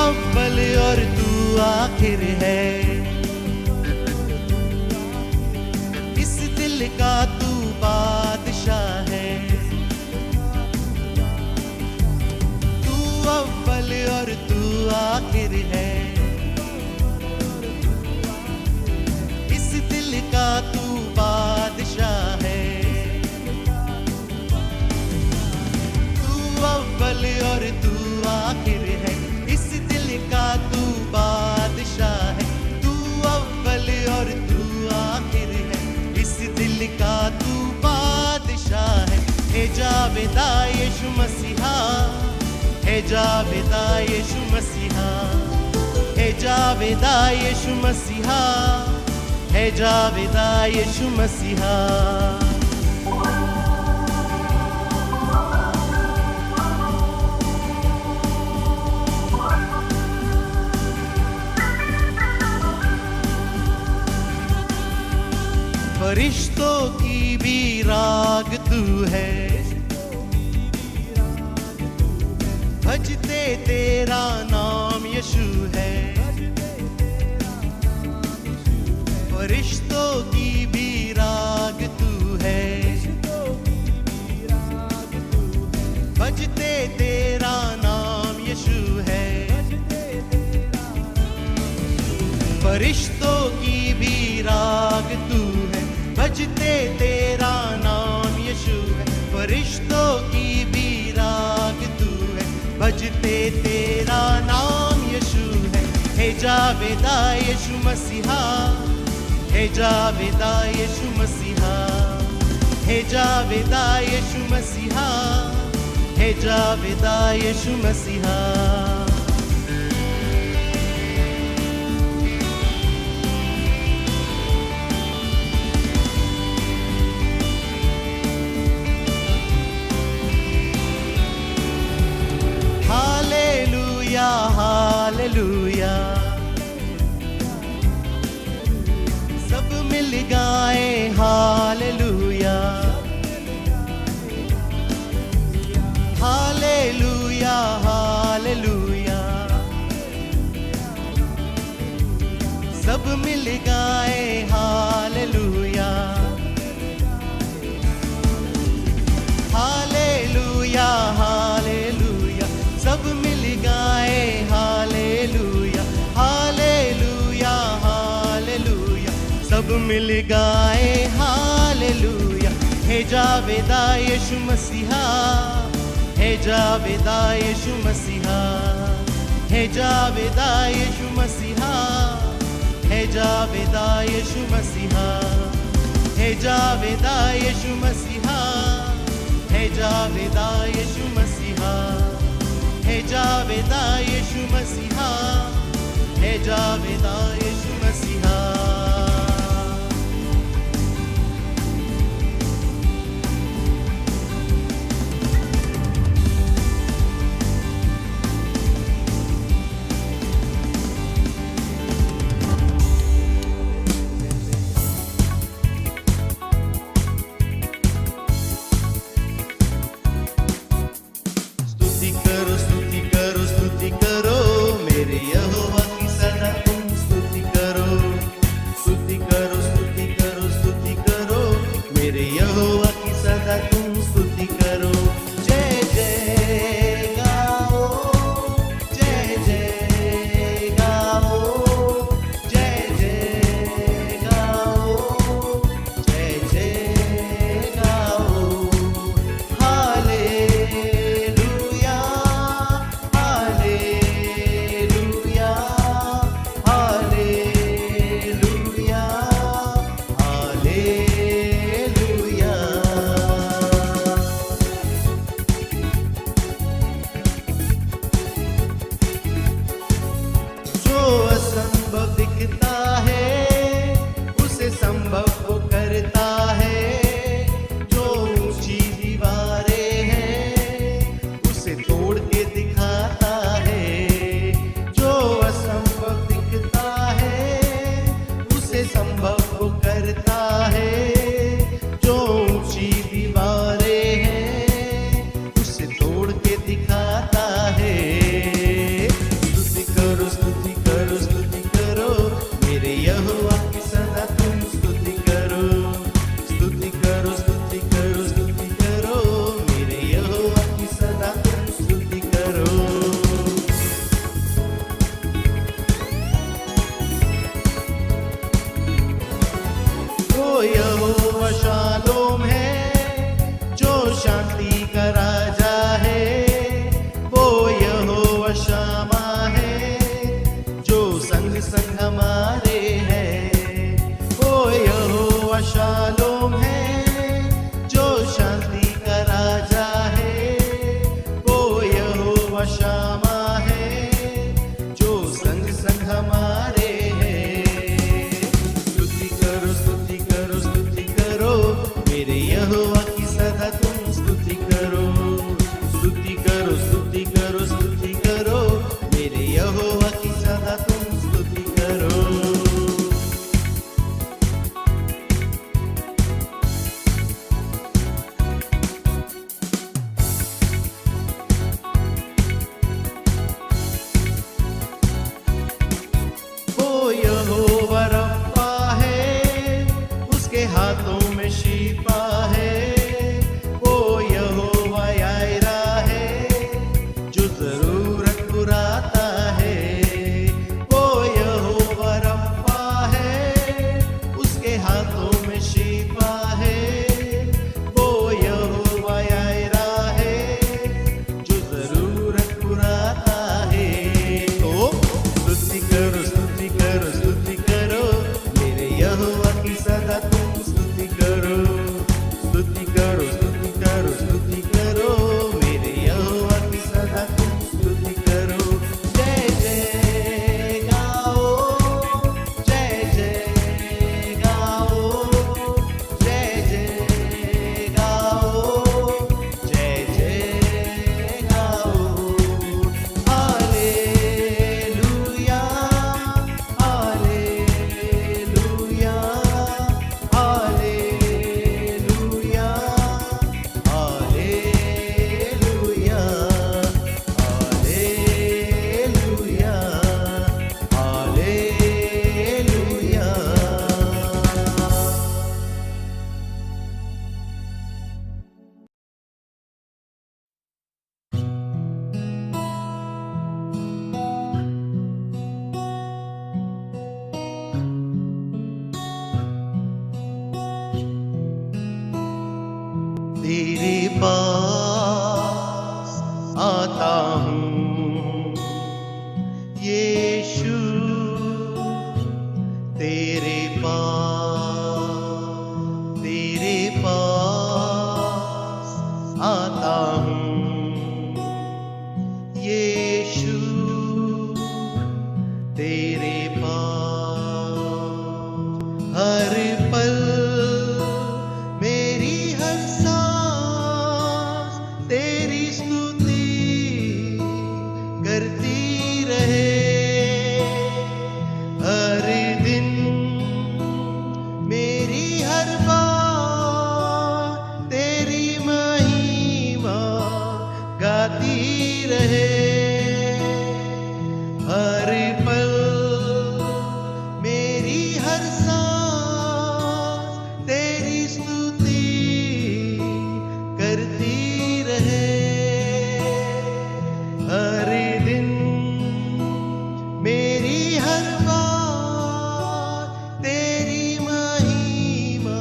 अव्वल और तू आखिर है, इस दिल का तू बादशाह है। तू अव्वल और तू आखिर है, इस दिल का तू बादशाह है। तू अव्वल और तू आखिर है, इस दिल का तू बादशाह है। तू अव्वल और तू आखिर है, इस दिल का तू बादशाह है। हे जावेदा यीशु मसीहा, हे जावेदा यीशु मसीहा, हे जावेदा यीशु मसीहा, हे जावेदा यीशु मसीहा। फरिश्तों की भी राग तू है, भजते तेरा नाम यीशु है। फरिश्तों की भी राग तू है, भजते तेरा नाम यीशु है। फरिश्तों की भी राग तू है, भजते तेरा नाम यीशु है। फरिश्तों की भी राग तू है, भजते तेरा नाम यीशु है। हे जावेदा यीशु मसीहा, हे जावेदा यीशु मसीहा, हे जावेदा यीशु मसीहा, हे जावेदा यीशु मसीहा। हालेलुया हालेलुया, सब मिल गाए हालेलुया। हालेलुया हालेलुया, सब मिल गाए हालेलुया। हालेलुया हालेलुया, सब मिल गाए हालेलुया। हालेलुया हालेलुया, सब मिल गाए हालेलुया। हे जावेदा यीशु मसीहा, हे जावेदा यीशु मसीहा, हे जावेदा यीशु मसीहा, हे जावेदा यीशु मसीहा, हे जावेदा यीशु मसीहा, हे जावेदा यीशु मसीहा, हे जावेदा यीशु मसीहा, हे जावेदा यीशु मसीहा। स्तुति करो मेरे करती रहे हर दिन। मेरी हर बात तेरी महिमा गाती रहे हर पल। मेरी हर सांस तेरी स्तुति करती रहे हर दिन। मेरी हर बात तेरी महिमा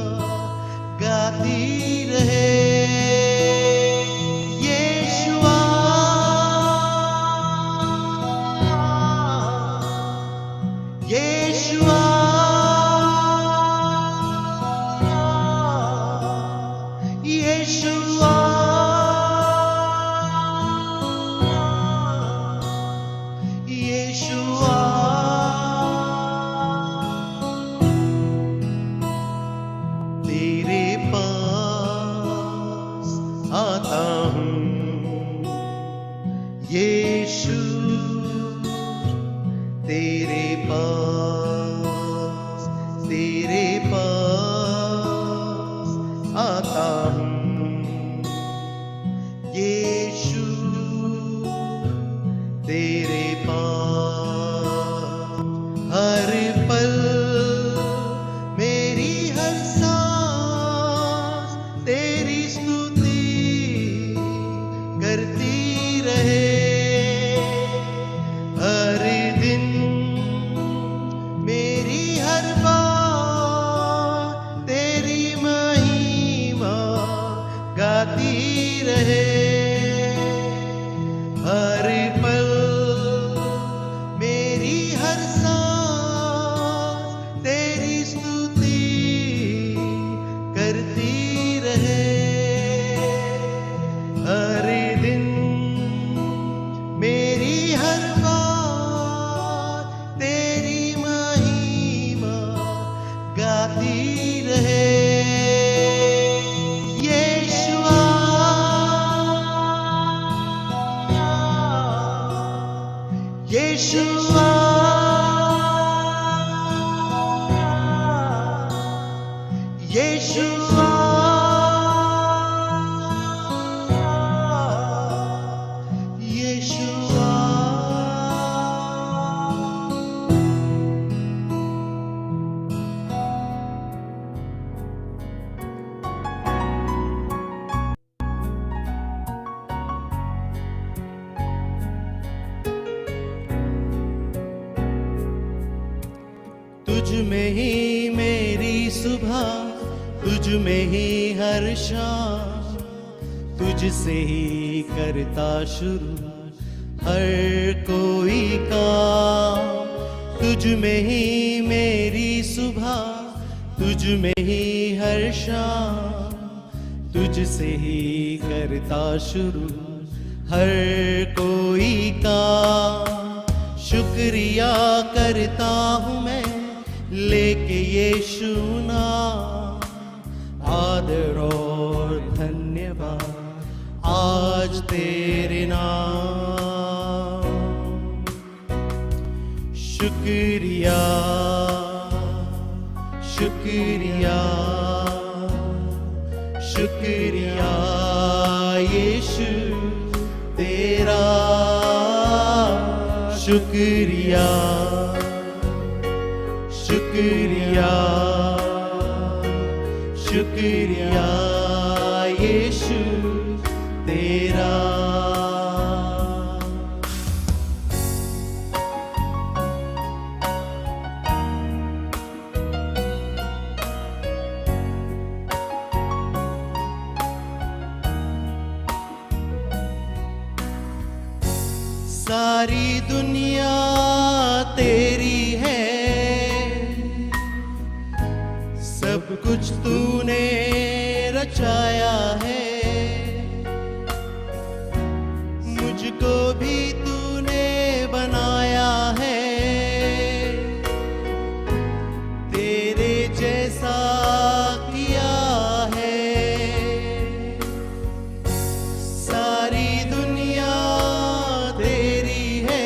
गाती रहे। यीशुआ यीशुआ यीशुआ यीशुआ। तेरे पास आता हूँ यीशु, तेरे पास आता हूँ यीशु, तेरे पास हर पल। मेरी हर सांस तेरी स्तुति करती रहे हर दिन। मेरी हर बात तेरी महिमा गाती रहे हर पल। मेरी हर सांस तेरी स्तुति करती रहे हर दिन। मेरी हर बात तेरी महिमा गाती रहे। यीशुआ यीशुआ यीशुआ यीशुआ। तुझ में ही मेरी सुबह, तुझ में ही हर शाम, तुझसे ही करता शुरू हर कोई काम। तुझ में ही मेरी सुबह, तुझ में ही हर शाम, तुझसे ही करता शुरू हर कोई काम। शुक्रिया करता हूँ मैं लेके यीशु नाम, आदर और धन्यवाद आज तेरे नाम। शुक्रिया शुक्रिया शुक्रिया यीशु तेरा। शुक्रिया शुक्रिया शुक्रिया यीशु तेरा। सारी दुनिया तेरी है, सब कुछ तूने रचाया है। मुझको भी तूने बनाया है, तेरे जैसा किया है। सारी दुनिया तेरी है,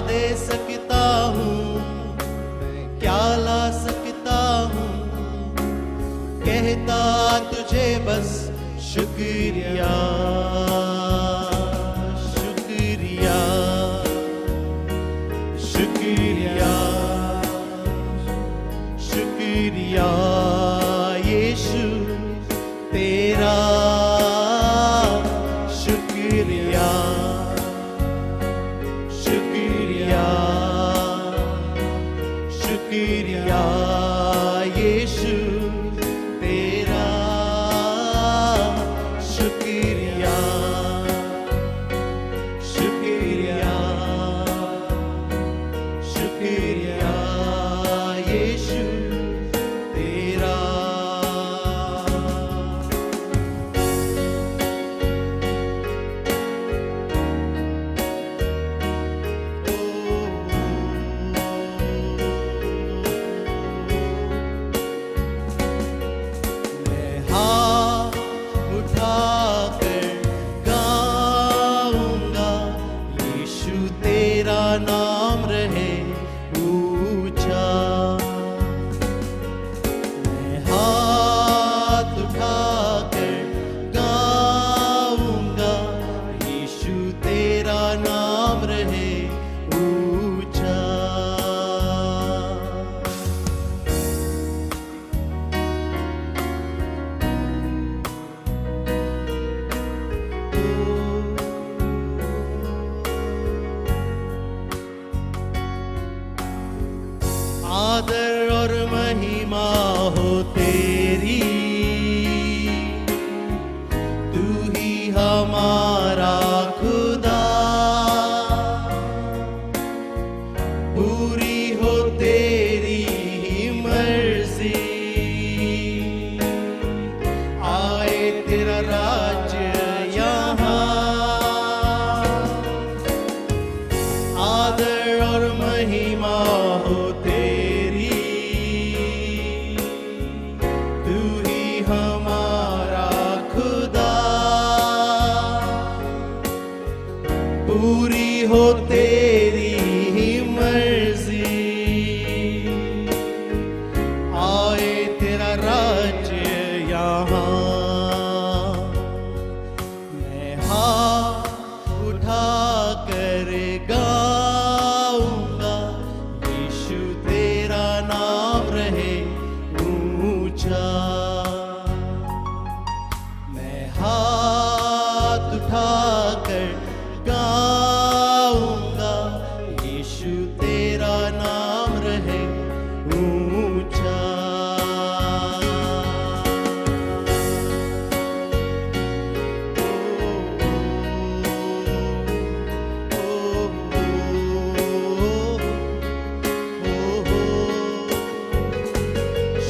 दे सकता हूँ, मैं क्या ला सकता हूँ, कहता तुझे बस शुक्रिया, शुक्रिया, शुक्रिया, शुक्रिया यीशु तेरा, शुक्रिया, शुक्रिया, शुक्रिया यीशु तेरा, शुक्रिया, शुक्रिया, शुक्रिया यीशु तेरा। मैं हाथ उठाकर गाऊंगा, यीशु तेरा नाम रहे ऊंचा। मैं हाथ उठाकर गाऊंगा, यीशु तेरा नाम रहे ऊंचा। आदर और महिमा हो तेरी, तू ही हमारा खुदा, पूरी हो तेरी ही मर्जी, आए तेरा राज्य यहाँ। आदर और महिमा हो तेरी, तू ही हमारा खुदा, पूरी हो तेरी ही मर्जी, आए तेरा राज्य यहाँ। मैं हाथ उठाकर गाऊंगा, यीशु तेरा नाम रहे ऊंचा। मैं हाथ उठाकर गाऊंगा, यीशु तेरा नाम रहे ऊंचा।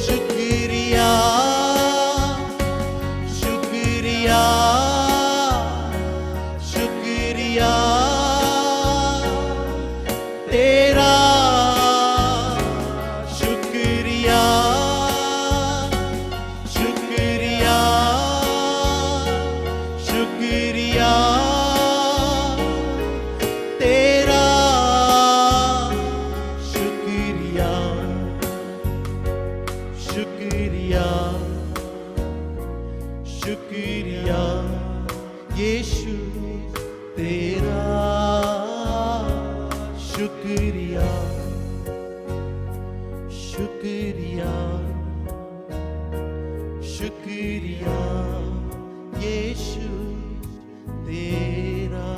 शुक्रिया, शुक्रिया, शुक्रिया तेरा, शुक्रिया, शुक्रिया, शुक्रिया तेरा, शुक्रिया, शुक्रिया, शुक्रिया यीशु तेरा, शुक्रिया, शुक्रिया, शुक्रिया यीशु तेरा।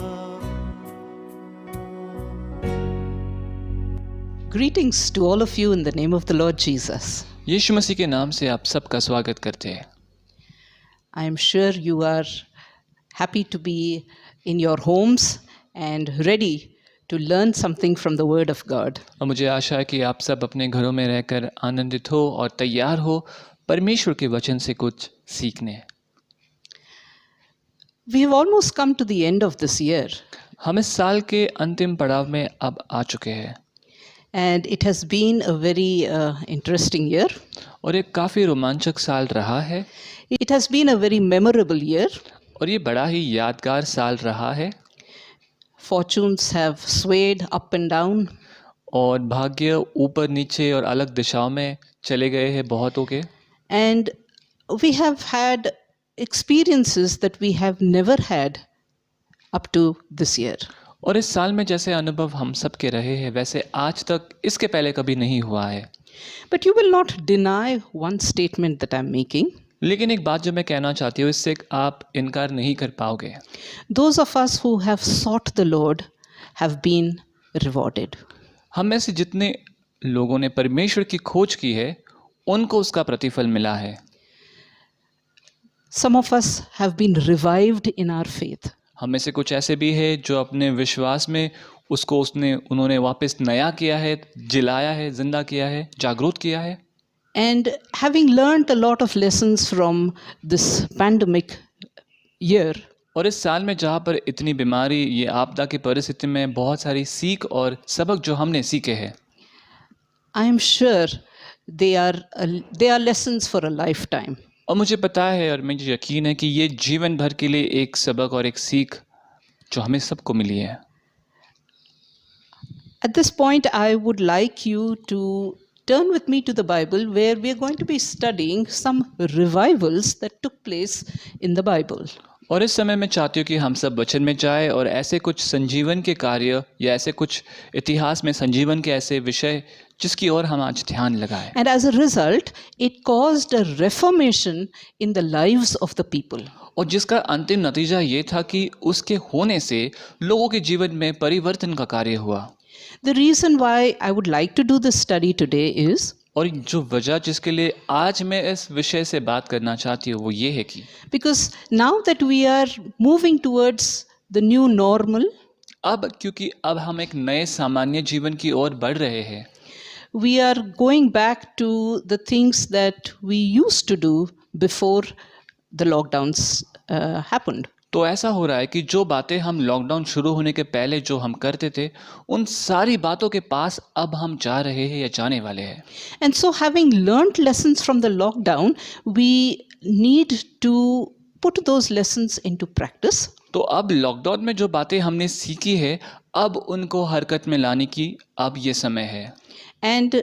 Greetings to all of you in the name of the Lord Jesus. यीशु मसीह के नाम से आप सबका स्वागत करते हैं। I am sure you are happy to be in your homes and ready to learn something from the Word of God. और मुझे आशा है कि आप सब अपने घरों में रहकर आनंदित हो और तैयार हो परमेश्वर के वचन से कुछ सीखने। We have almost come to the end of this year, हम इस साल के अंतिम पड़ाव में अब आ चुके हैं and it has been a very interesting year. और एक काफ़ी रोमांचक साल रहा है It has been a very memorable year. और ये बड़ा ही यादगार साल रहा है। fortunes have swayed up and down. और भाग्य ऊपर नीचे और अलग दिशाओं में चले गए हैं बहुतों के। And we have had experiences that we have never had up to this year. और इस साल में जैसे अनुभव हम सब के रहे हैं वैसे आज तक इसके पहले कभी नहीं हुआ है। But you will not deny one statement that I'm making. लेकिन एक बात जो मैं कहना चाहती हूँ इससे आप इनकार नहीं कर पाओगे। Those of us who have sought the Lord have been rewarded. हम में से जितने लोगों ने परमेश्वर की खोज की है उनको उसका प्रतिफल मिला है। Some of us have been revived in our faith. हम में से कुछ ऐसे भी हैं जो अपने विश्वास में उसको उन्होंने वापस नया किया है, जिलाया है, जिंदा किया है, जागरूक किया है। And having learned a lot of lessons from this pandemic year, और इस साल में जहाँ पर इतनी बीमारी, ये आपदा की परिस्थिति में बहुत सारी सीख और सबक जो हमने सीखे हैं, I am sure they are lessons for a lifetime. और मुझे पता है और मुझे यकीन है कि ये जीवन भर के लिए एक सबक और एक सीख जो हमें सबको मिली है। At this point, I would like you to turn with me to the Bible, where we are going to be studying some revivals that took place in the Bible. और इस समय मैं चाहती हूँ कि हम सब वचन में जाए और ऐसे कुछ संजीवन के कार्य या ऐसे कुछ इतिहास में संजीवन के ऐसे विषय जिसकी ओर हम आज ध्यान लगाएं। And as a result, it caused a reformation in the lives of the people. और जिसका अंतिम नतीजा ये था कि उसके होने से लोगों के जीवन में परिवर्तन का कार्य हुआ। The reason why I would like to do this study today is और जो वजह जिसके लिए आज मैं इस विषय से बात करना चाहती हूँ वो ये है कि because now that we are moving towards the new normal, अब क्योंकि अब हम एक नए सामान्य जीवन की ओर बढ़ रहे हैं, we are going back to the things that we used to do before the lockdowns happened. तो ऐसा हो रहा है कि जो बातें हम लॉकडाउन शुरू होने के पहले जो हम करते थे उन सारी बातों के पास अब हम जा रहे हैं या जाने वाले हैं। And so having learnt lessons from the lockdown, we need to put those lessons into practice. तो अब लॉकडाउन में जो बातें हमने सीखी है अब उनको हरकत में लाने की अब ये समय है। And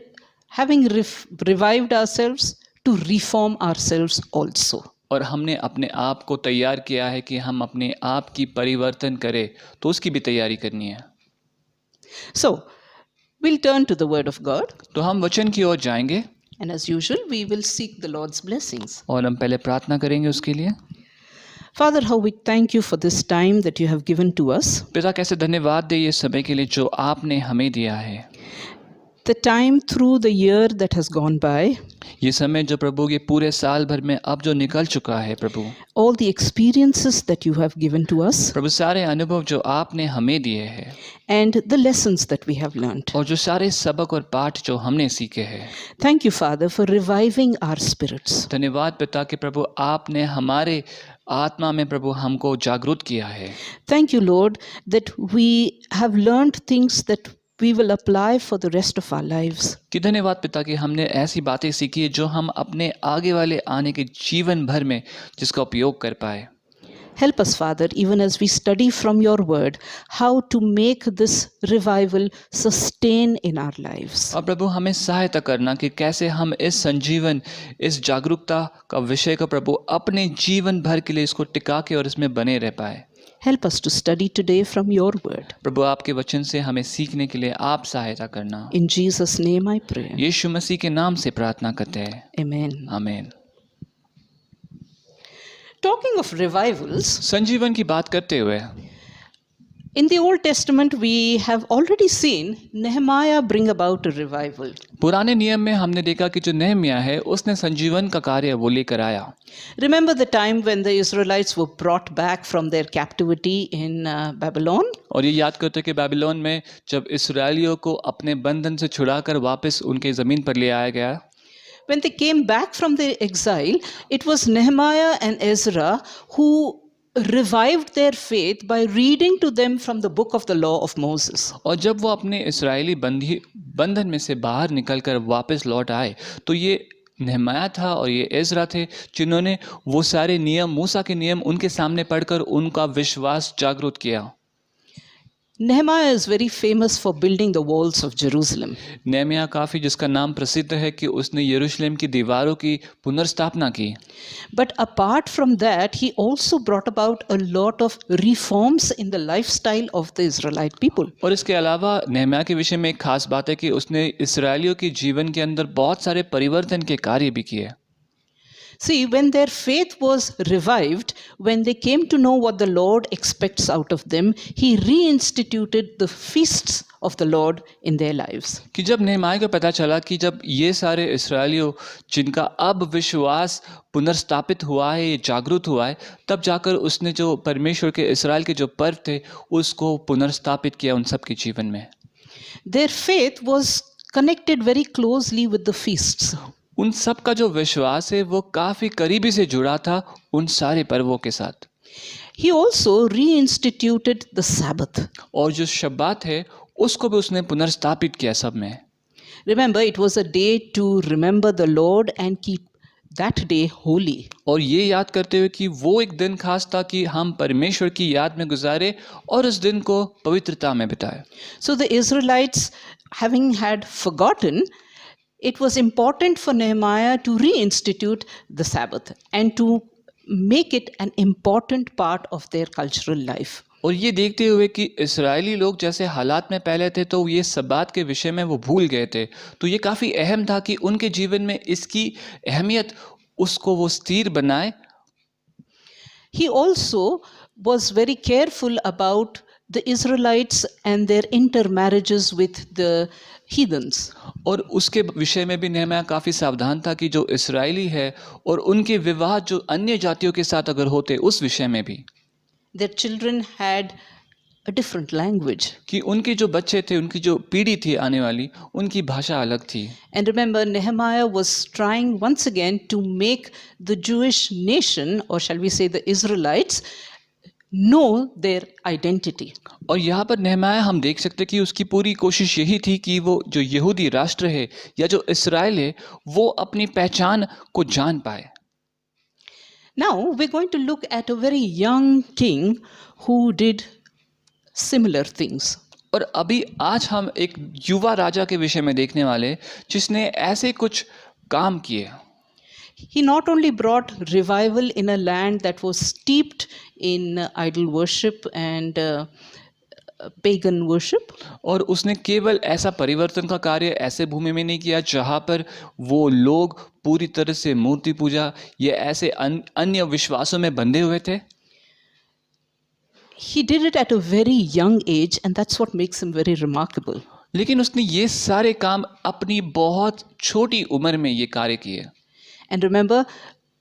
having revived ourselves, to reform ourselves also. और हमने अपने आप को तैयार किया है कि हम अपने आप की परिवर्तन करें तो उसकी भी तैयारी करनी है। So, we'll turn to the Word of God. तो हम वचन की ओर जाएंगे And as usual, we will seek the Lord's blessings. और हम पहले प्रार्थना करेंगे उसके लिए। Father, how we thank you for this time that you have given to us. पिता कैसे धन्यवाद दे ये समय के लिए जो आपने हमें दिया है। The time through the year that has gone by, ये समय जो प्रभु के पूरे साल भर में अब जो निकल चुका है प्रभु, all the experiences that you have given to us, प्रभु सारे अनुभव जो आपने हमें दिए हैं and the lessons that we have learnt. और जो सारे सबक और पाठ जो हमने सीखे हैं। Thank you, Father, for reviving our spirits. धन्यवाद पिता कि प्रभु आपने हमारे आत्मा में प्रभु हमको जागरूक किया है। Thank you, Lord, that we have learned things that we will apply for the rest of our lives. कि धन्यवाद पिता कि हमने ऐसी बातें सीखी है जो हम अपने आगे वाले आने के जीवन भर में जिसका उपयोग कर पाए। Help us, Father, even as we study from your word, how to make this revival sustain in our lives. और प्रभु हमें सहायता करना कि कैसे हम इस संजीवन, इस जागरूकता का विषय को प्रभु अपने जीवन भर के लिए इसको टिका के और इसमें बने रह पाए। Help us to study today from your word. प्रभु आपके वचन से हमें सीखने के लिए आप सहायता करना। In Jesus' name I pray. यीशु मसीह के नाम से प्रार्थना करते हैं। Amen. आमीन। Talking of revivals, संजीवन की बात करते हुए in the Old Testament we have already seen Nehemiah bring about a revival. पुराने नियम में हमने देखा कि जो नेहमिया है उसने संजीवन का कार्य वो लेकर आया। Remember the time when the Israelites were brought back from their captivity in Babylon? और ये याद करते कि बाबिलोन में जब इस्राएलियों को अपने बंधन से छुड़ाकर वापस उनके ज़मीन पर ले आया गया। When they came back from their exile, it was Nehemiah and Ezra who revived their faith by reading to them from the book of the law of Moses. और जब वो अपने इस्राएली बंधन में से बाहर निकलकर वापस लौट आए तो ये नेहमाया था और ये एजरा थे जिन्होंने वो सारे नियम, मूसा के नियम उनके सामने पढ़कर उनका विश्वास जागरूक किया। Nehemiah is very famous for building the walls of Jerusalem. Nehemiah काफ़ी जिसका नाम प्रसिद्ध है कि उसने यरूशलेम की दीवारों की पुनर्स्थापना की। But apart from that, he also brought about a lot of reforms in the lifestyle of the Israelite people. और इसके अलावा नेहमिया के विषय में एक खास बात है कि उसने इस्राएलियों के जीवन के अंदर बहुत सारे परिवर्तन के कार्य भी किए। See, when their faith was revived, when they came to know what the Lord expects out of them, he reinstituted the feasts of the Lord in their lives. कि जब नेहमिया को पता चला कि जब ये सारे इस्राएलियों जिनका अब विश्वास पुनर्स्थापित हुआ है, ये जागरूक हुआ है, तब जाकर उसने जो परमेश्वर के इस्राएल के जो पर्व थे उसको पुनर्स्थापित किया उन सब के जीवन में। Their faith was connected very closely with the feasts. उन सब का जो विश्वास है वो काफ़ी करीबी से जुड़ा था उन सारे पर्वों के साथ। He also reinstituted the Sabbath. और जो शब्बात है उसको भी उसने पुनर्स्थापित किया सब में। Remember, it was a day to remember the Lord and keep that day holy. और ये याद करते हुए कि वो एक दिन खास था कि हम परमेश्वर की याद में गुजारे और उस दिन को पवित्रता में बिताए। So the Israelites, having had forgotten, it was important for Nehemiah to reinstitute the Sabbath and to make it an important part of their cultural life. और ये देखते हुए कि इस्राएली लोग जैसे हालात में पहले थे तो ये सब्बात के विषय में वो भूल गए थे, तो ये काफ़ी अहम था कि उनके जीवन में इसकी अहमियत उसको वो स्थिर बनाए। He also was very careful about the Israelites and their intermarriages with the heathens. और उसके विषय में भी नेहमिया काफ़ी सावधान था कि जो इस्राएली है और उनके विवाह जो अन्य जातियों के साथ अगर होते उस विषय में भी Their children had a different language. कि उनके जो बच्चे थे, उनकी जो पीढ़ी थी आने वाली, उनकी भाषा अलग थी। And remember, Nehemiah was trying once again to make the Jewish nation, or shall we say the Israelites, know their identity. और यहाँ पर नेहमिया हम देख सकते हैं कि उसकी पूरी कोशिश यही थी कि वो जो यहूदी राष्ट्र है या जो इस्राएल है वो अपनी पहचान को जान पाए। Now we're going to look at a very young king who did similar things. और अभी आज हम एक युवा राजा के विषय में देखने वाले जिसने ऐसे कुछ काम किए। He not only brought revival in a land that was steeped in idol worship and pagan worship, और उसने केवल ऐसा परिवर्तन का कार्य ऐसे भूमि में नहीं किया जहाँ पर वो लोग पूरी तरह से मूर्ति पूजा या ऐसे अन्य विश्वासों में बंधे हुए थे। he did it at a very young age, and that's what makes him very remarkable. लेकिन उसने ये सारे काम अपनी बहुत छोटी उम्र में ये कार्य किए। And remember,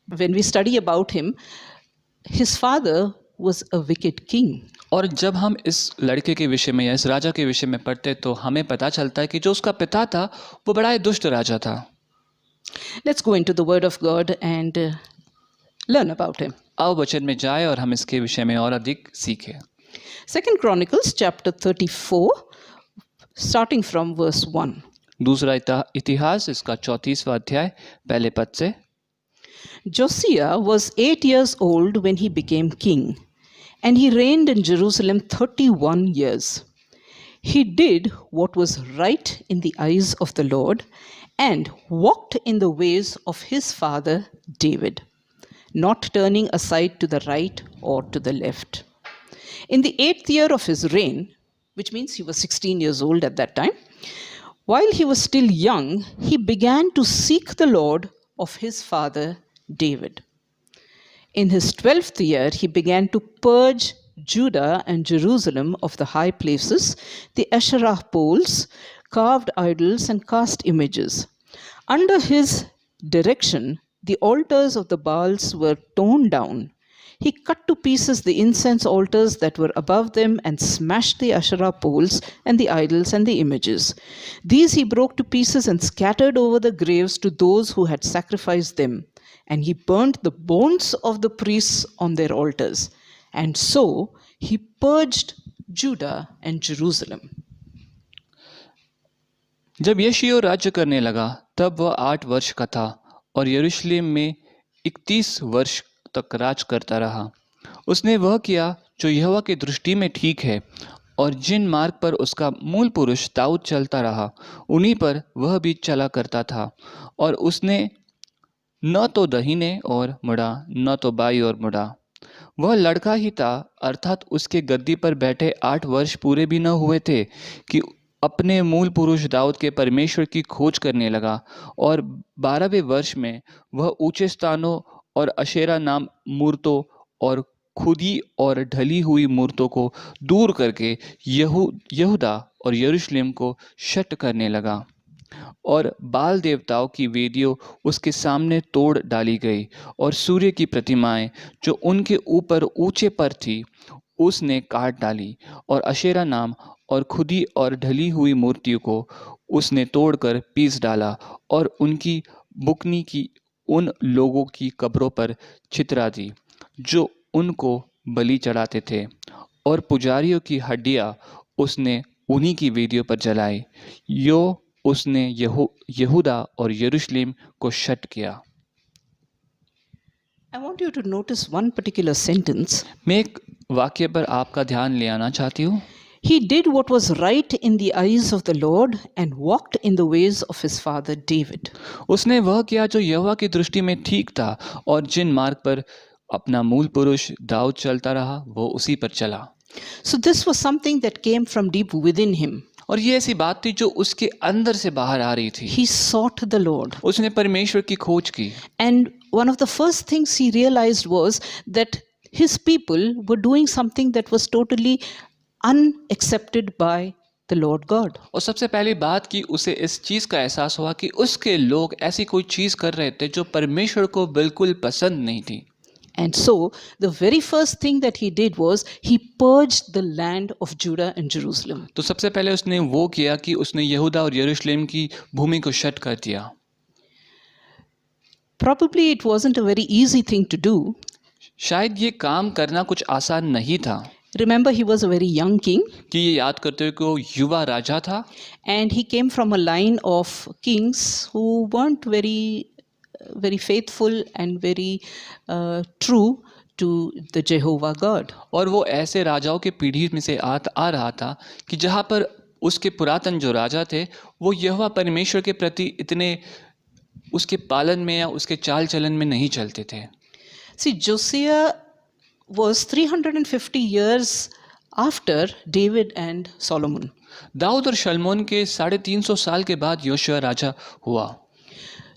when we study about him, his father was a wicked king. और जब हम इस लड़के के विषय में या इस राजा के विषय में पढ़ते तो हमें पता चलता है कि जो उसका पिता था वो बड़ा ही दुष्ट राजा था। Let's go into the Word of God and learn about him. आओ वचन में जाए और हम इसके विषय में और अधिक सीखें। 2 Chronicles chapter 34, starting from verse 1. दूसरा इतिहास इसका 34वां अध्याय पहले पद से। Josiah was 8 years old when he became king, and he reigned in Jerusalem 31 years. He did what was right in the eyes of the Lord and walked in the ways of his father David, not turning aside to the right or to the left. In the 8th year of his reign, which means he was 16 years old at that time, while he was still young, he began to seek the Lord of his father David. In his 12th year, he began to purge Judah and Jerusalem of the high places, the Asherah poles, carved idols, and cast images. Under his direction, the altars of the Baals were torn down. He cut to pieces the incense altars that were above them and smashed the Asherah poles and the idols and the images. These he broke to pieces and scattered over the graves to those who had sacrificed them. And he burnt the bones of the priests on their altars. And so he purged Judah and Jerusalem. जब यशीयाह राज्य करने लगा तब वह 8 वर्ष का था और यरूशलेम में 31 वर्ष तक राज करता रहा। उसने वह किया जो यहोवा की दृष्टि में ठीक है और जिन मार्ग पर उसका मूल पुरुष दाऊद चलता रहा उन्हीं पर वह भी चला करता था, और उसने न तो दाहिने और मुड़ा न तो बाई और मुड़ा। वह लड़का ही था, अर्थात उसके गद्दी पर बैठे 8 वर्ष पूरे भी न हुए थे कि अपने मूल पुरुष दाऊद के परमेश्वर की खोज करने लगा, और 12वें वर्ष में वह ऊंचे स्थानों और अशेरा नाम मूर्तों और खुदी और ढली हुई मूर्तों को दूर करके यहूदा और यरूशलेम को शट करने लगा, और बाल देवताओं की वेदियों उसके सामने तोड़ डाली गई, और सूर्य की प्रतिमाएं जो उनके ऊपर ऊंचे पर थी उसने काट डाली, और अशेरा नाम और खुदी और ढली हुई मूर्तियों को उसने तोड़कर पीस डाला, और उनकी बुकनी की उन लोगों की कब्रों पर छितरा दी जो उनको बलि चढ़ाते थे, और पुजारियों की हड्डियां उसने उन्हीं की वेदियों पर जलाई। यो उसने यहूदा और यरूशलेम को शट किया। I want you to notice one particular sentence. मैं एक वाक्य पर आपका ध्यान ले आना चाहती हूँ। He did what was right in the eyes of the Lord and walked in the ways of his father David. उसने वह किया जो यहोवा की दृष्टि में ठीक था, और जिन मार्ग पर अपना मूल पुरुष दाऊद चलता रहा वो उसी पर चला। So this was something that came from deep within him. और ये ऐसी बात थी जो उसके अंदर से बाहर आ रही थी। He sought the Lord. उसने परमेश्वर की खोज की, And one of the first things he realized was that his people were doing something that was totally unaccepted by the Lord God. और सबसे पहली बात कि उसे इस चीज़ का एहसास हुआ कि उसके लोग ऐसी कोई चीज़ कर रहे थे जो परमेश्वर को बिल्कुल पसंद नहीं थी। And so the very first thing that he did was he purged the land of Judah and Jerusalem. तो सबसे पहले उसने वो किया कि उसने यहूदा और यरूशलेम की भूमि को शट कर दिया। Probably it wasn't a very easy thing to do. शायद ये काम करना कुछ आसान नहीं था। Remember, he was a very young king, कि ये याद करते हुए कि वो युवा राजा था, and he came from a line of kings who weren't very faithful and very true to the Jehovah God. और वो ऐसे राजाओं के पीढ़ी में से आ रहा था कि जहाँ पर उसके पुरातन जो राजा थे वो यहोवा परमेश्वर के प्रति इतने उसके पालन में या उसके चाल चलन में नहीं चलते थे। See, Josiah was 350 years after David and Solomon. Dawood और शलमोन के 350 साल के बाद योशिया राजा हुआ।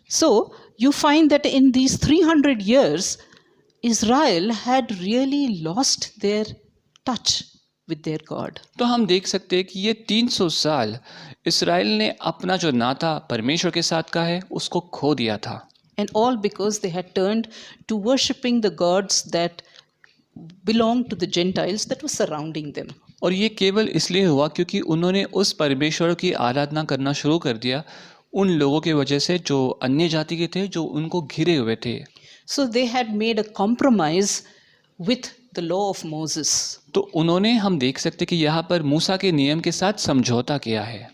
So you find that in these 300 years, Israel had really lost their touch with their God. तो हम देख सकते हैं कि ये 300 साल इसराइल ने अपना जो नाता परमेश्वर के साथ का है उसको खो दिया था। And all because they had turned to worshipping the gods that belonged to the Gentiles that were surrounding them. और ये केवल इसलिए हुआ क्योंकि उन्होंने उस परमेश्वर की आराधना करना शुरू कर दिया उन लोगों की वजह से जो अन्य जाति के थे, जो उनको घिरे हुए थे। So they had made a compromise with the law of Moses. तो उन्होंने, हम देख सकते कि यहाँ पर मूसा के नियम के साथ समझौता किया है।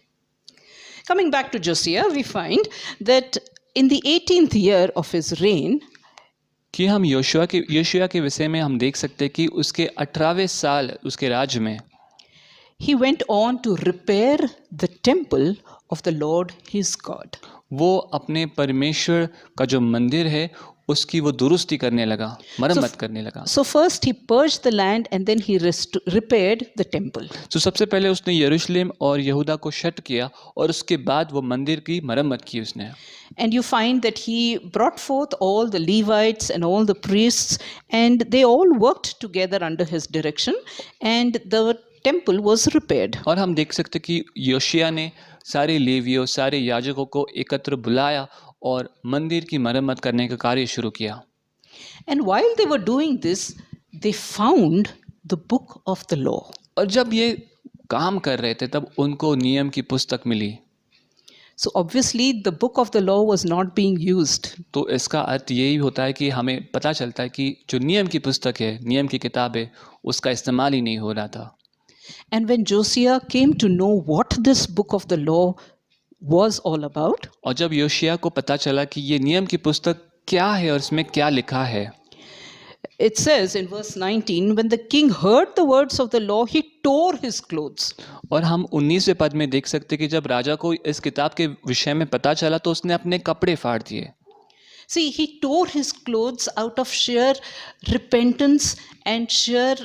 Coming back to Josiah, we find that in the 18th year of his reign, कि हम योशिया के विषय में हम देख सकते कि उसके 18वें साल उसके राज्य में he went on to repair the temple of the Lord his God. वो अपने परमेश्वर का जो मंदिर है उसकी वो दुरुस्ती करने लगा, मरम्मत करने लगा। So first he purged the land and then he repaired the temple. तो सबसे पहले उसने यरूशलेम और यहूदा को शट किया और उसके बाद वो मंदिर की मरम्मत की उसने। And you find that he brought forth all the Levites and all the priests, and they all worked together under his direction, and the temple was repaired. और हम देख सकते कि योशिया ने सारे लेवियों, सारे याजकों को एकत्र बुलाया और मंदिर की मरम्मत करने का कार्य शुरू किया। And while they were doing this, they found the book of the law. और जब ये काम कर रहे थे तब उनको नियम की पुस्तक मिली। So obviously the book of the law was not being used. तो इसका अर्थ यही होता है कि हमें पता चलता है कि जो नियम की पुस्तक है, नियम की किताब है, उसका इस्तेमाल ही नहीं हो रहा था। And when Josiah came to know what this book of the law was all about, और जब योशिया को पता चला कि ये नियम की पुस्तक क्या है और इसमें क्या लिखा है, it says in verse 19, when the king heard the words of the law, he tore his clothes. और हम 19वें पद में देख सकते कि जब राजा को इस किताब के विषय में पता चला तो उसने अपने कपड़े फाड़ दिए। See, he tore his clothes out of sheer repentance and sheer,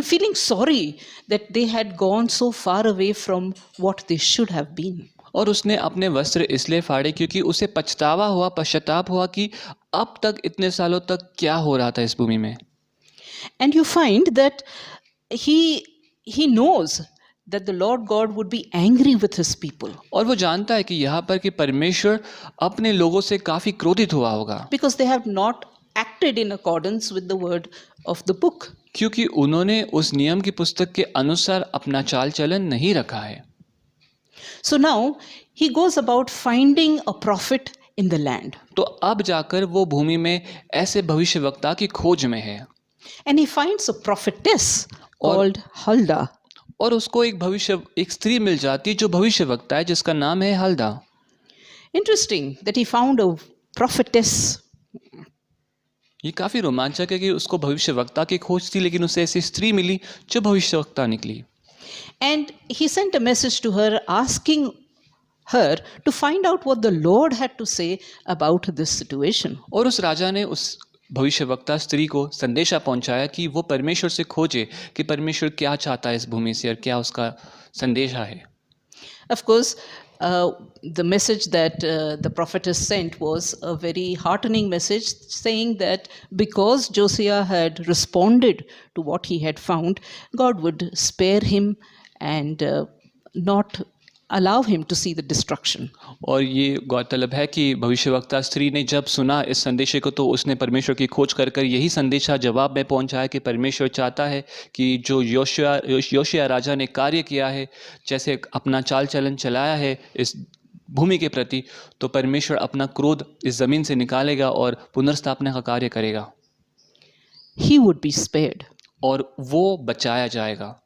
feeling sorry that they had gone so far away from what they should have been. और उसने अपने वस्त्र इसलिए फाड़े क्योंकि उसे पछतावा हुआ, पश्चाताप हुआ कि अब तक इतने सालों तक क्या हो रहा था इस भूमि में। And you find that he knows that the Lord God would be angry with his people और वो जानता है कि यहाँ पर कि परमेश्वर अपने लोगों से काफी क्रोधित हुआ होगा because they have not acted in accordance with the word of the book. क्योंकि उन्होंने उस नियम की पुस्तक के अनुसार अपना चाल चलन नहीं रखा है। So now he goes about finding a prophet in the land. तो अब जाकर वो भूमि में ऐसे भविष्यवक्ता की खोज में है And he finds a prophetess called Huldah. और उसको एक स्त्री मिल जाती है जो भविष्यवक्ता है जिसका नाम है Halda. Interesting that he found a prophetess. ये काफी रोमांचक है कि उसको भविष्यवक्ता की खोज थी लेकिन उसे ऐसी स्त्री मिली जो भविष्यवक्ता निकली। And he sent a message to her asking her to find out what the Lord had to say about this situation. और उस राजा ने उस भविष्यवक्ता स्त्री को संदेशा पहुंचाया कि वो परमेश्वर से खोजे कि परमेश्वर क्या चाहता है इस भूमि से और क्या उसका संदेशा है। Of course, the message that the prophetess sent was a very heartening message saying that because Josiah had responded to what he had found, God would spare him and not allow him to see the destruction. और ये गौरतलब है कि भविष्यवक्ता स्त्री ने जब सुना इस संदेश को तो उसने परमेश्वर की खोज कर कर यही संदेशा जवाब में पहुंचाया कि परमेश्वर चाहता है कि जो योशिया राजा ने कार्य किया है, जैसे अपना चाल चलन चलाया है इस भूमि के प्रति, तो परमेश्वर अपना क्रोध इस ज़मीन से निकालेगा और पुनर्स्थापना का कार्य करेगा। He would be spared. और वो बचाया जाएगा।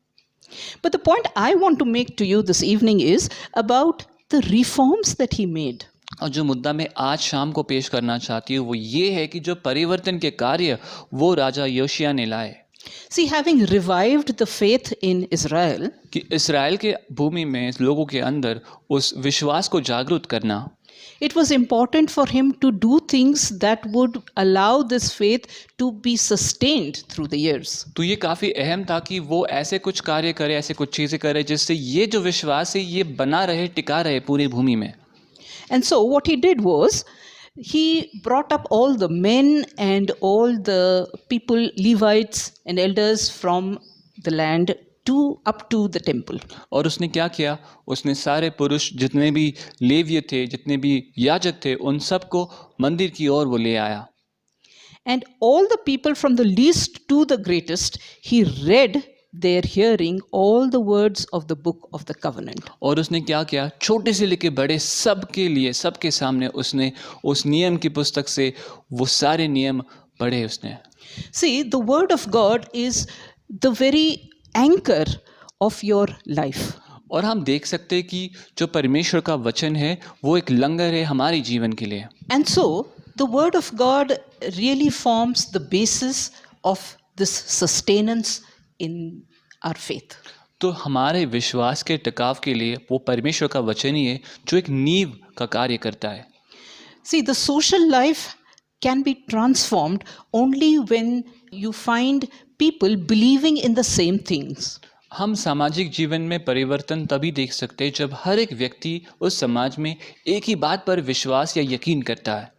But the point I want to make to you this evening is about the reforms that he made. और जो मुद्दा मैं आज शाम को पेश करना चाहती हूँ वो ये है कि जो परिवर्तन के कार्य वो राजा योशिया ने लाए। See, having revived the faith in Israel, कि इस्राएल के भूमि में लोगों के अंदर उस विश्वास को जागृत करना, it was important for him to do things that would allow this faith to be sustained through the years. तो ये काफ़ी अहम था कि वो ऐसे कुछ कार्य करे, ऐसे कुछ चीज़ें करे जिससे ये जो विश्वास है ये बना रहे, टिका रहे पूरी भूमि में। And so what he did was he brought up all the men and all the people, Levites and elders from the land up to the temple. और उसने क्या किया, उसने सारे पुरुष जितने भी लेवीय थे, जितने भी याजक थे, उन सबको मंदिर की ओर वो ले आया। And all the people from the least to the greatest, he read their hearing all the words of the book of the covenant. और उसने क्या किया, छोटे से लेके बड़े सबके लिए, सबके सामने उसने उस नियम की पुस्तक से वो सारे नियम पढ़े उसने। See, the word of God is the very anchor of your life. और हम देख सकते हैं कि जो परमेश्वर का वचन है वो एक लंगर है हमारे जीवन के लिए। And so the word of God really forms the basis of this sustenance in our faith. तो हमारे विश्वास के टिकाव के लिए वो परमेश्वर का वचन ही है जो एक नींव का कार्य करता है। See, the social life can be transformed only when you find people believing in the same things. हम सामाजिक जीवन में परिवर्तन तभी देख सकते हैं जब हर एक व्यक्ति उस समाज में एक ही बात पर विश्वास या यकीन करता है।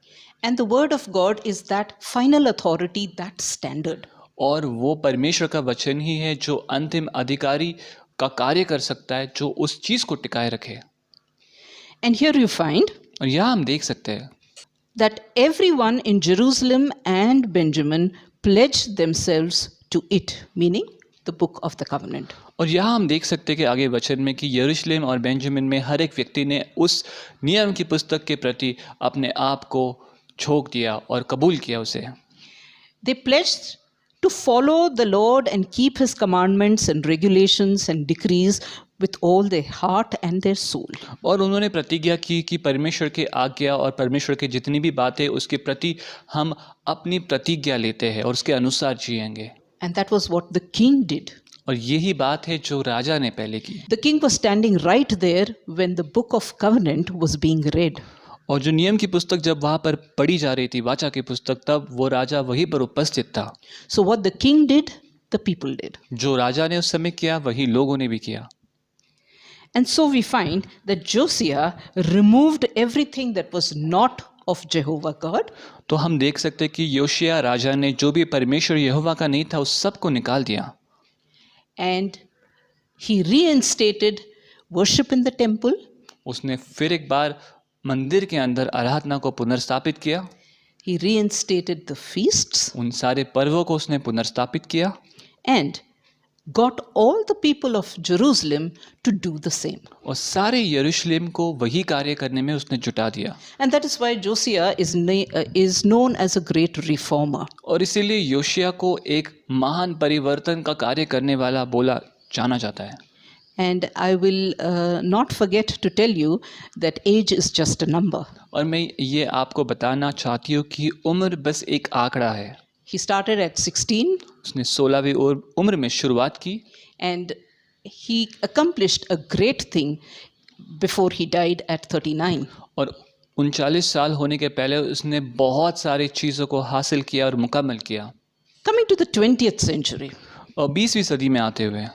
And the word of God is that final authority, that standard. और वो परमेश्वर का वचन ही है जो अंतिम अधिकारी का कार्य कर सकता है, जो उस चीज को टिकाए रखे। And here you find और यहाँ हम देख सकते हैं that everyone in Jerusalem and Benjamin pledged themselves to it, meaning the book of the covenant. और यहाँ हम देख सकते हैं कि आगे वचन में कि यरूशलेम और बेंजामिन में हर एक व्यक्ति ने उस नियम की पुस्तक के प्रति अपने आप को झोंक दिया और कबूल किया उसे। They pledged to follow the Lord and keep his commandments and regulations and decrees with all their heart and their soul. और उन्होंने प्रतिज्ञा की कि परमेश्वर के आज्ञा और परमेश्वर के जितनी भी बातें उसके प्रति हम अपनी प्रतिज्ञा लेते हैं और उसके अनुसार जिएंगे। And that was what the king did. और यही बात है जो राजा ने पहले की। The king was standing right there when the book of covenant was being read. और जो नियम की पुस्तक जब वहाँ पर पढ़ी जा रही थी, वाचा की पुस्तक, तब वो राजा वहीं पर उपस्थित था। So what the king did, the people did. जो राजा ने उस समय किया वही लोगों ने भी किया। And so we find that Josiah removed everything that was not of Jehovah God. तो हम देख सकते हैं कि योशिया राजा ने जो भी परमेश्वर यहोवा का नहीं था उस सब को निकाल दिया। And he reinstated worship in the temple. उसने फिर एक बार मंदिर के अंदर आराधना को पुनर्स्थापित किया। He reinstated the feasts उन सारे पर्वों को उसने पुनर्स्थापित किया and got all the people of Jerusalem to do the same. और सारे यरूशलेम को वही कार्य करने में उसने जुटा दिया। And that is why Josiah is known as a great reformer. और इसीलिए योशिया को एक महान परिवर्तन का कार्य करने वाला बोला जाना जाता है। And I will not forget to tell you that age is just a number. और मैं ये आपको बताना चाहती हूँ कि उम्र बस एक आंकड़ा है। He started at 16 उसने 16वीं उम्र में शुरुआत की and he accomplished a great thing before he died at 39. और 39 साल होने के पहले उसने बहुत सारी चीज़ों को हासिल किया और मुकम्मल किया। Coming to the 20th century, और 20वीं सदी में आते हुए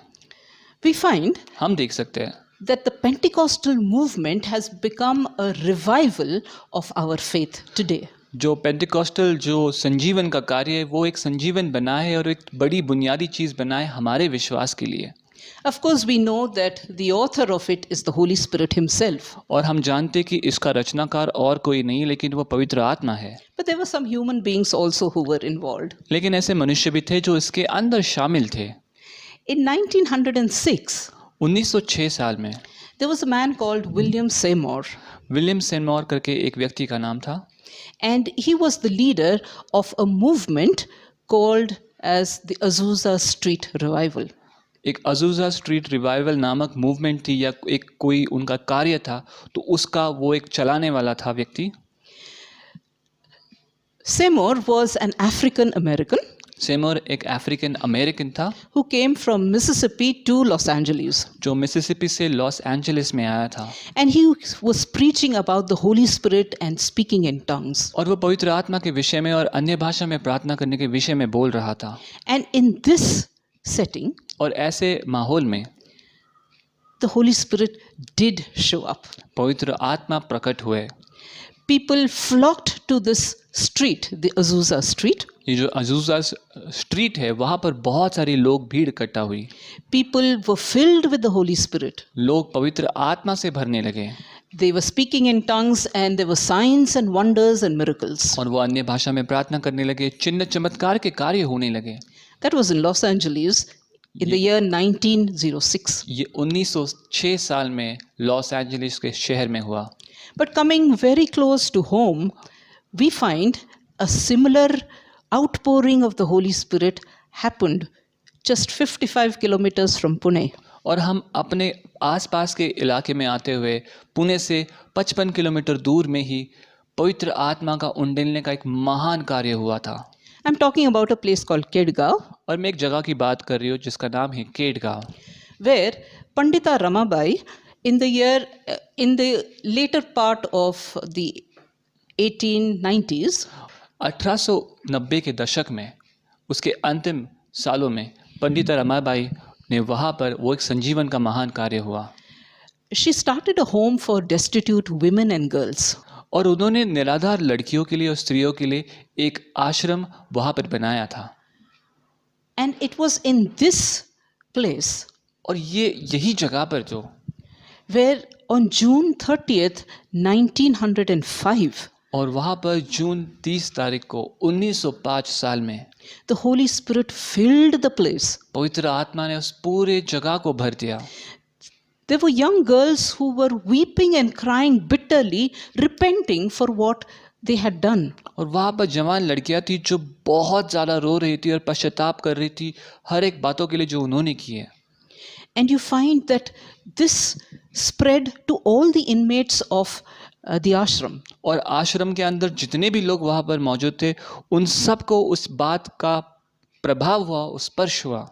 we find हम देख सकते हैं that the Pentecostal movement has become a revival of our faith today. जो पेंटिकॉस्टल जो संजीवन का कार्य है वो एक संजीवन बना है और एक बड़ी बुनियादी चीज़ बना है हमारे विश्वास के लिए। Of course, we know that the author of it is the Holy Spirit himself. और हम जानते कि इसका रचनाकार और कोई नहीं लेकिन वो पवित्र आत्मा है। But there were some human beings also who were involved. लेकिन ऐसे मनुष्य भी थे जो इसके अंदर शामिल थे। In 1906, 1906 साल में there was a man called William Seymour, William Seymour करके एक व्यक्ति का नाम था and he was the leader of a movement called as the Azusa Street Revival. एक अजूजा स्ट्रीट रिवाइवल नामक मूवमेंट थी या एक कोई उनका कार्य था तो उसका वो एक चलाने वाला था व्यक्ति। Seymour was an African American Seymour एक अफ्रीकन अमेरिकन था who came from Mississippi to Los Angeles, जो मिसिसिपी से लॉस एंजलिस में आया था and he was preaching about the Holy Spirit and speaking in tongues. और वो पवित्र आत्मा के विषय में और अन्य भाषा में प्रार्थना करने के विषय में बोल रहा था। And in this setting, और ऐसे माहौल में the Holy Spirit did show up. पवित्र आत्मा प्रकट हुए। People flocked to this street, the Azusa Street. ये जो अजूजा स्ट्रीट है वहाँ पर बहुत सारे लोग भीड़ इकट्ठा हुई। People were filled with the Holy Spirit. लोग पवित्र आत्मा से भरने लगे They were speaking in tongues and there were signs and wonders and miracles. और वो अन्य भाषा में प्रार्थना करने लगे, चिन्ह चमत्कार के कार्य होने लगे। That was in Los Angeles in the year 1906. ये 1906 साल में लॉस एंजलिस के शहर में हुआ। But coming very close to home, we find a similar outpouring of the Holy Spirit happened just 55 kilometers from Pune. और हम अपने आसपास के इलाके में आते हुए पुणे से 55 किलोमीटर दूर में ही पवित्र आत्मा का उंडेलने का एक महान कार्य हुआ था। I'm talking about a place called Kedgaon, और मैं एक जगह की बात कर रही हूँ जिसका नाम है Kedgaon, where Pandita Ramabai, in the later part of the 1890s, 1890 के दशक में उसके अंतिम सालों में पंडित रमाबाई ने वहाँ पर वो एक संजीवन का महान कार्य हुआ। she started a home for destitute women and girls. और उन्होंने निराधार लड़कियों के लिए और स्त्रियों के लिए एक आश्रम वहाँ पर बनाया था। And it was in this place और ये यही जगह पर जो where on June 30th, 1905, और वहाँ पर जून 30 तारीख को 1905 साल में the Holy Spirit filled the place. पवित्र आत्मा ने उस पूरे जगह को भर दिया। There were young girls who were weeping and crying bitterly, repenting for what they had done. और वहाँ पर जवान लड़कियाँ थी जो बहुत ज़्यादा रो रही थी और पश्चाताप कर रही थी हर एक बातों के लिए जो उन्होंने की है। And you find that this spread to all the inmates of the ashram. और आश्रम के अंदर जितने भी लोग वहाँ पर मौजूद थे उन सब को उस बात का प्रभाव हुआ, उस स्पर्श हुआ।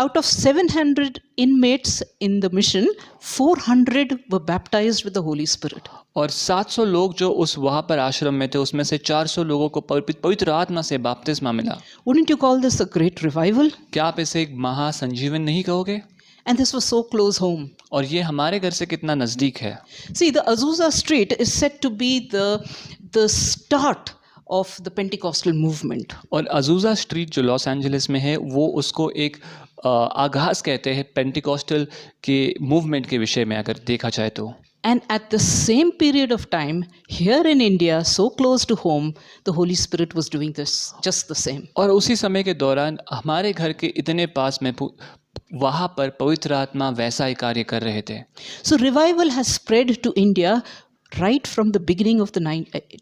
Out of 700 inmates in the mission, 400 were baptized with the Holy Spirit. और 700 लोग जो उस वहाँ पर आश्रम में थे, उसमें से 400 लोगों को पवित्र आत्मा से बपतिस्मा मिला। Wouldn't you call this a great revival? क्या आप इसे एक महासंजीवन नहीं कहोगे? And this was so close home. और ये हमारे घर से कितना नज़दीक है। See, the Azusa Street is said to be the start of the Pentecostal movement. और अजूज़ा स्ट्रीट जो लॉस एंजलिस में है, वो उसको एक आगाज़ कहते हैं पेंटिकॉस्टल के मूवमेंट के विषय में अगर देखा जाए तो। And at the same period of time, here in India, so close to home, the Holy Spirit was doing this just the same. और उसी समय के दौरान हमारे घर के इतने पास में वहाँ पर पवित्र आत्मा वैसा ही कार्य कर रहे थे। So revival has spread to India right from the beginning of the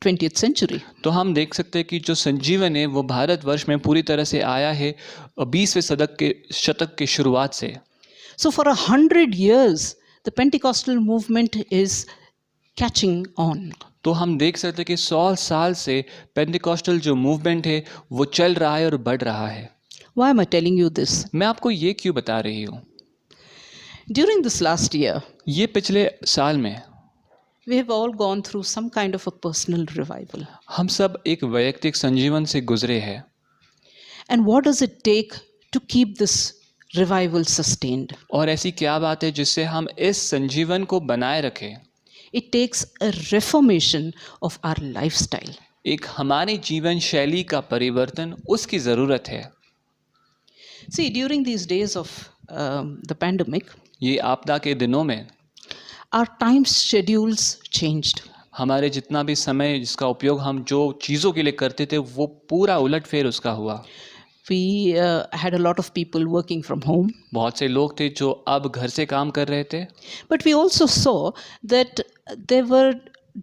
20th century. तो हम देख सकते हैं कि जो संजीवन है वो भारतवर्ष में पूरी तरह से आया है 20वें शतक के शुरुआत से। So for 100 years, the Pentecostal movement is catching on. तो हम देख सकते हैं कि 100 साल से पेंटिकॉस्टल जो मूवमेंट है वो चल रहा है और बढ़ रहा है। Why am I telling you this? मैं आपको ये क्यों बता रही हूँ? During this last year, ये पिछले साल में we have all gone through some kind of a personal revival. हम सब एक वैयक्तिक संजीवन से गुजरे हैं। And what does it take to keep this revival sustained? और ऐसी क्या बात है जिससे हम इस संजीवन को बनाए रखें? It takes a reformation of our lifestyle. एक हमारी जीवन शैली का परिवर्तन उसकी ज़रूरत है। See, during these days of the pandemic, ये आपदा के दिनों में our time schedules changed. हमारे जितना भी समय जिसका उपयोग हम जो चीज़ों के लिए करते थे वो पूरा उलटफेर उसका हुआ। We had a lot of people working from home. बहुत से लोग थे जो अब घर से काम कर रहे थे। But we also saw that there were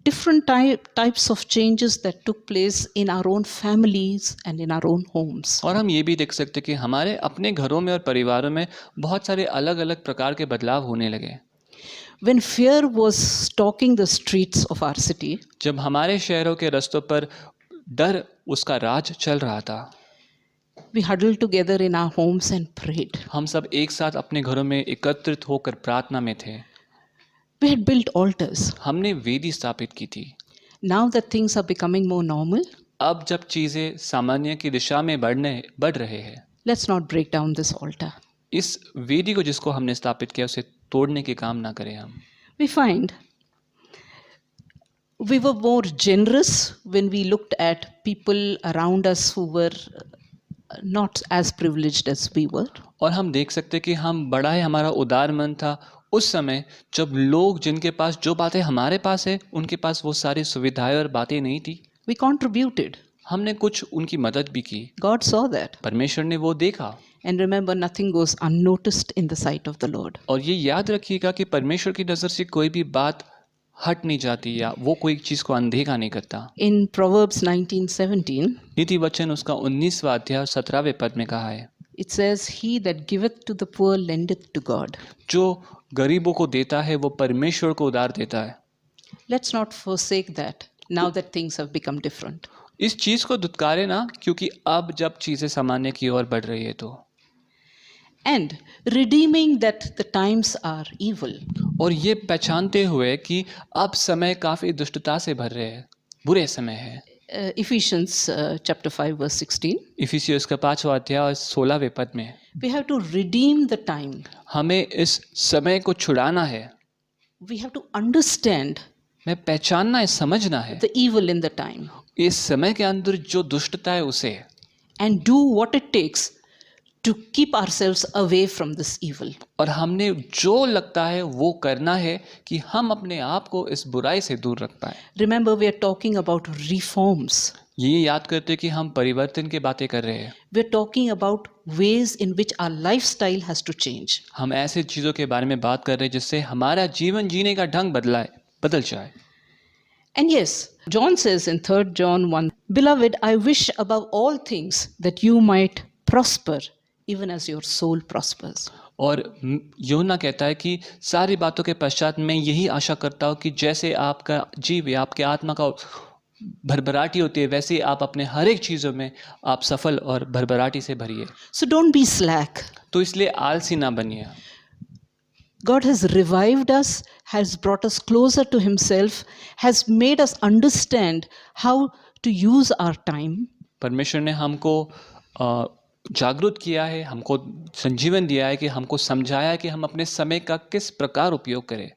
different types of changes that took place in our own families and in our own homes. और हम ये भी देख सकते कि हमारे अपने घरों में और परिवारों में बहुत सारे अलग अलग प्रकार के बदलाव होने लगे। When fear was stalking the streets of our city, जब हमारे शहरों के रास्तों पर डर उसका राज चल रहा था, we huddled together in our homes and prayed. हम सब एक साथ अपने घरों में एकत्रित होकर प्रार्थना में थे। We had built altars. हमने वेदी स्थापित की थी। Now that things are becoming more normal, अब जब चीज़ें सामान्य की दिशा में बढ़ रहे हैं, let's not break down this altar. इस वेदी को जिसको हमने स्थापित किया उसे तोड़ने के काम ना करें हम। We find we were more generous when we looked at people around us who were not as privileged as we were. और हम देख सकते कि हम बड़ा ही हमारा उदार मन था उस समय जब लोग जिनके पास जो बातें हमारे पास है उनके पास वो सारी सुविधाएं और बातें नहीं थी। We contributed. हमने कुछ उनकी मदद भी की। God saw that. परमेश्वर ने वो देखा। And remember, nothing goes unnoticed in the sight of the Lord. और ये याद रखिएगा कि परमेश्वर की नज़र से कोई भी बात हट नहीं जाती या वो कोई चीज़ को अनदेखा नहीं करता। In Proverbs 19:17, नीति वचन उसका 19वां अध्याय 17वें पद में कहा है, it says, "He that giveth to the poor lendeth to God." जो गरीबों को देता है वो परमेश्वर को उधार देता है। Let's not forsake that now that things have become different. इस चीज़ को दुत्कारे ना, क्योंकि अब जब चीज़ें सामान्य की ओर बढ़ रही है तो। And redeeming that the times are evil. और ये पहचानते हुए कि अब समय काफ़ी दुष्टता से भर रहे हैं, बुरे समय है। Ephesians chapter 5 verse 16. इफिसियस का 5वां अध्याय 16वें पद में We have to redeem the time. हमें इस समय को छुड़ाना है। We have to understand मैं पहचानना है, समझना है the evil in the time इस समय के अंदर जो दुष्टता है उसे, and do what it takes to keep ourselves away from this evil. और हमने जो लगता है वो करना है कि हम अपने आप को इस बुराई से दूर रख पाए। Remember, we are talking about reforms. ये याद करते कि हम परिवर्तन की बातें कर रहे हैं। We are talking about ways in which our lifestyle has to change. हम ऐसे चीज़ों के बारे में बात कर रहे हैं जिससे हमारा जीवन जीने का ढंग बदल जाए। And yes, John says in 3 John 1, "Beloved, I wish above all things that you might prosper, even as your soul prospers." और यूहन्ना कहता है कि सारी बातों के पश्चात मैं यही आशा करता हूँ कि जैसे आपका जीव या आपके आत्मा का भरभराटी होती है, वैसे ही आप अपने हर एक चीज़ों में आप सफल और भरभराटी से भरिए। So don't be slack. तो इसलिए आलसी ना बनिए। God has revived us, has brought us closer to Himself, has made us understand how to use our time. परमेश्वर ने हमको जागरूक किया है, हमको संजीवन दिया है, कि हमको समझाया है कि हम अपने समय का किस प्रकार उपयोग करें।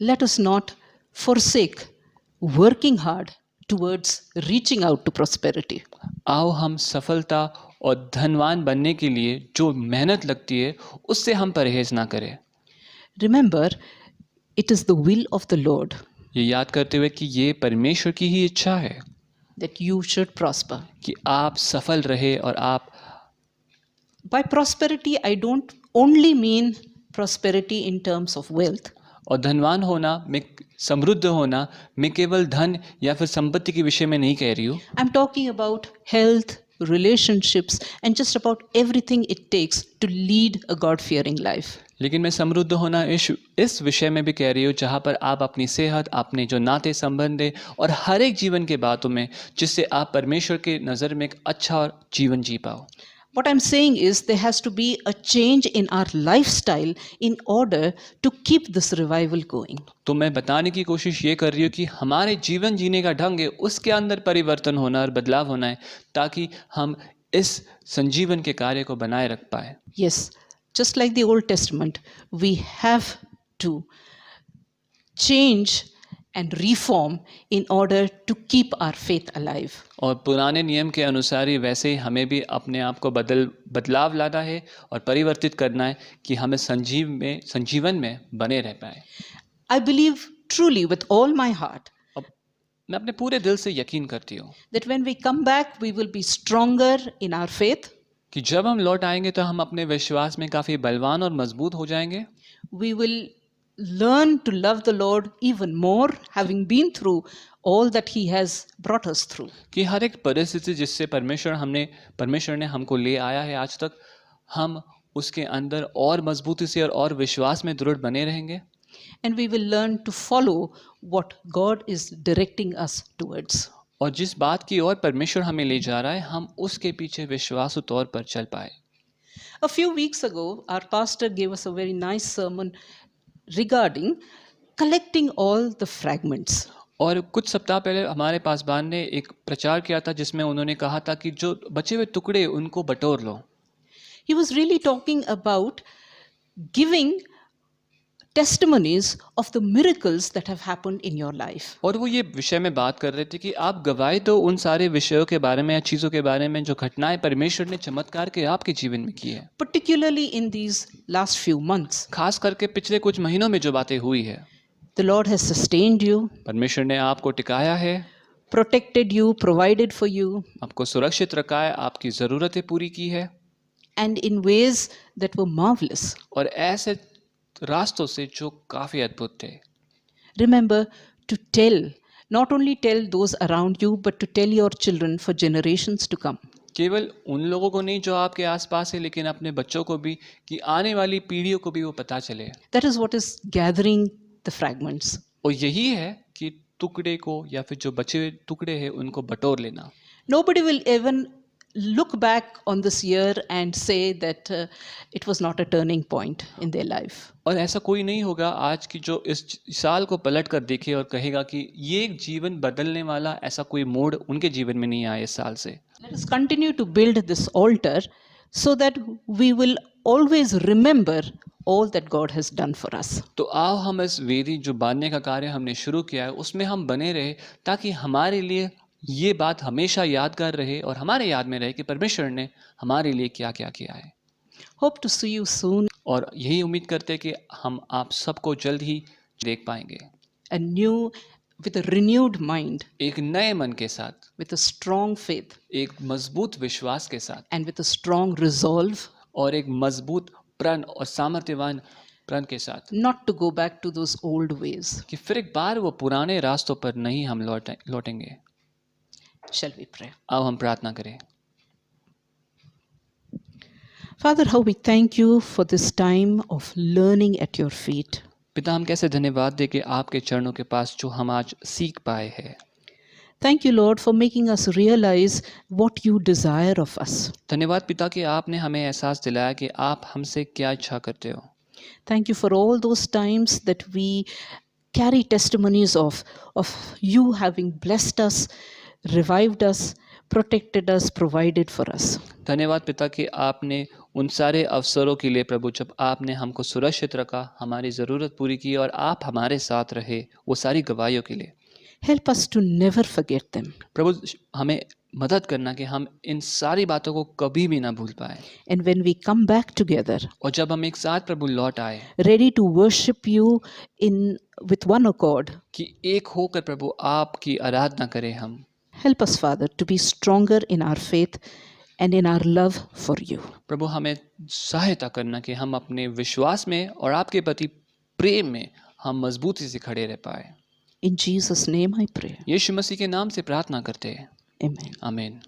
Let us not forsake working hard towards reaching out to prosperity. आओ हम सफलता और धनवान बनने के लिए जो मेहनत लगती है उससे हम परहेज ना करें। Remember, it is the will of the Lord ये याद करते हुए कि ये परमेश्वर की ही इच्छा है that you should prosper. कि आप सफल रहे। और आप, By prosperity, I don't only mean prosperity in terms of wealth. और धनवान होना में, समृद्ध होना मैं केवल धन या फिर संपत्ति के विषय में नहीं कह रही हूँ। I'm talking about health, relationships, and just about everything it takes to lead a God-fearing life. लेकिन मैं समृद्ध होना इस विषय में भी कह रही हूँ जहाँ पर आप अपनी सेहत, अपने जो नाते संबंध है और हर एक जीवन के बातों में, जिससे आप परमेश्वर के नज़र में एक अच्छा जीवन जी पाओ। What I'm saying is there has to be a change in our lifestyle in order to keep this revival going. तो मैं बताने की कोशिश ये कर रही हूँ कि हमारे जीवन जीने का ढंग है, उसके अंदर परिवर्तन होना और बदलाव होना है, ताकि हम इस संजीवन के कार्य को बनाए रख पाए। Yes, just like the Old Testament, we have to change and reform in order to keep our faith alive. और पुराने नियम के अनुसार ही वैसे ही हमें भी अपने आप को बदलाव लाना है और परिवर्तित करना है कि हमें संजीवन में बने रह पाए। I believe truly with all my heart अब मैं अपने पूरे दिल से यकीन करती हूँ that when we come back, we will be stronger in our faith. कि जब हम लौट आएंगे तो हम अपने विश्वास में काफ़ी बलवान और मजबूत हो जाएंगे। We will learn to love the Lord even more, having been through all that He has brought us through. कि हर एक परिस्थिति जिससे परमेश्वर ने हमको ले आया है आज तक, हम उसके अंदर और मजबूती से और विश्वास में दृढ़ बने रहेंगे। And we will learn to follow what God is directing us towards. और जिस बात की ओर परमेश्वर हमें ले जा रहा है, हम उसके पीछे विश्वासु तौर पर चल पाए। A few weeks ago, our pastor gave us a very nice sermon regarding collecting all the fragments. और कुछ सप्ताह पहले हमारे पासवान ने एक प्रचार किया था जिसमें उन्होंने कहा था कि जो बचे हुए टुकड़े उनको बटोर लो। He was really talking about giving testimonies of the miracles that have happened in your life. और वो ये विषय में बात कर रहे थे कि आप गवाही दो उन सारे विषयों के बारे में या चीज़ों के बारे में जो घटनाएं परमेश्वर ने चमत्कार के आपके जीवन में की है। Particularly in these last few months, खास करके पिछले कुछ महीनों में जो बातें हुई है। the Lord has sustained you, परमेश्वर ने आपको टिकाया है, protected you, provided for you, आपको सुरक्षित रखा है, आपकी ज़रूरतें पूरी की है, and in ways that were marvelous. और ऐसे रास्तों से जो काफ़ी अद्भुत थे। Remember to tell, not only tell those around you, but to tell your children for generations to come. केवल उन लोगों को नहीं जो आपके आसपास है, लेकिन अपने बच्चों को भी, कि आने वाली पीढ़ियों को भी वो पता चले। That is what is gathering the fragments. और यही है कि टुकड़े को या फिर जो बचे हुए टुकड़े हैं उनको बटोर लेना। Nobody will even look back on this year and say that it was not a turning point in their life. और ऐसा कोई नहीं होगा आज की जो इस साल को पलट कर देखे और कहेगा कि ये एक जीवन बदलने वाला ऐसा कोई मोड़ उनके जीवन में नहीं आया इस साल से। Let us continue to build this altar so that we will always remember all that God has done for us. तो आओ हम इस वेदी जो बांधने का कार्य हमने शुरू किया है उसमें हम बने रहे, ताकि हमारे लिए ये बात हमेशा यादगार रहे और हमारे याद में रहे कि परमेश्वर ने हमारे लिए क्या क्या किया है। Hope to see you soon. और यही उम्मीद करते हैं कि हम आप सबको जल्द ही देख पाएंगे, With a renewed mind, एक नए मन के साथ, with a strong faith, एक मजबूत विश्वास के साथ, and with a strong resolve और एक मजबूत प्रण और सामर्थ्यवान प्रण के साथ, not to go back to those old ways. कि फिर एक बार वो पुराने रास्तों पर नहीं हम लौटेंगे। Shall we pray? आओ हम प्रार्थना करें। Father, how we thank you for this time of learning at your feet. पिता, हम कैसे धन्यवाद दें कि आपके चरणों के पास जो हम आज सीख पाए हैं। Thank you, Lord, for making us realize what you desire of us. धन्यवाद पिता कि आपने हमें एहसास दिलाया कि आप हमसे क्या इच्छा करते हो। Thank you for all those times that we carry testimonies of you having blessed us, revived us, protected us, provided for us. धन्यवाद पिता कि आपने उन सारे अवसरों के लिए प्रभु जब आपने हमको सुरक्षित रखा, हमारी ज़रूरत पूरी की और आप हमारे साथ रहे, वो सारी गवाहियों के लिए। Help us to never forget them. प्रभु हमें मदद करना कि हम इन सारी बातों को कभी भी ना भूल पाए, And when we come back together, और जब हम एक साथ प्रभु लौट आए ready to worship you with one accord, कि एक होकर प्रभु आपकी आराधना करें हम। help us, Father, to be stronger in our faith and in our love for you. प्रभु हमें सहायता करना कि हम अपने विश्वास में और आपके प्रति प्रेम में हम मजबूती से खड़े रह पाए। In Jesus' name I pray. यीशु मसीह के नाम से प्रार्थना करते हैं, Amen. आमीन।